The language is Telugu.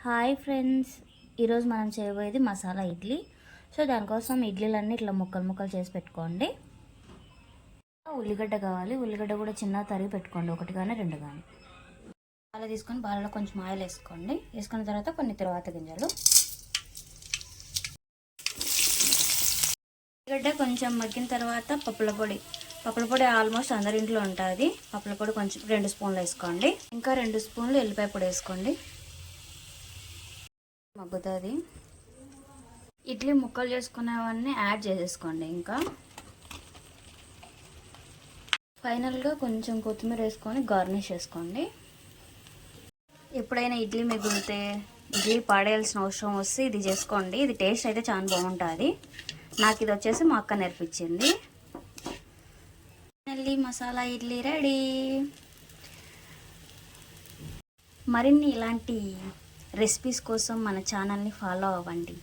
హాయ్ ఫ్రెండ్స్, ఈరోజు మనం చేయబోయేది మసాలా ఇడ్లీ. సో దానికోసం ఇడ్లీలన్నీ ఇట్లా ముక్కలు ముక్కలు చేసి పెట్టుకోండి. ఉల్లిగడ్డ కావాలి. ఉల్లిగడ్డ కూడా చిన్న తరిగి పెట్టుకోండి, ఒకటి కానీ రెండు కానీ. పాలు తీసుకొని పాలలో కొంచెం ఆయిల్ వేసుకోండి. వేసుకున్న తర్వాత కొన్ని తర్వాత గింజలు. ఉల్లిగడ్డ కొంచెం మగ్గిన తర్వాత పప్పుల పొడి ఆల్మోస్ట్ అందరింట్లో ఉంటుంది. పప్పుల పొడి కొంచెం 2 స్పూన్లు వేసుకోండి. ఇంకా 2 స్పూన్లు ఎల్లిపాయ పొడి వేసుకోండి. మగ్గుతుంది. ఇడ్లీ ముక్కలు చేసుకునేవన్నీ యాడ్ చేసేసుకోండి. ఇంకా ఫైనల్గా కొంచెం కొత్తిమీర వేసుకొని గార్నిష్ చేసుకోండి. ఎప్పుడైనా ఇడ్లీ మిగిలితే, ఇడ్లీ పాడేయాల్సిన అవసరం వస్తే ఇది చేసుకోండి. ఇది టేస్ట్ అయితే చాలా బాగుంటుంది. నాకు ఇది వచ్చేసి మా అక్క నేర్పించింది. Finally masala idli ready. మరిన్ని ఇలాంటి రెసిపీస్ కోసం మన ఛానల్ని ఫాలో అవ్వండి.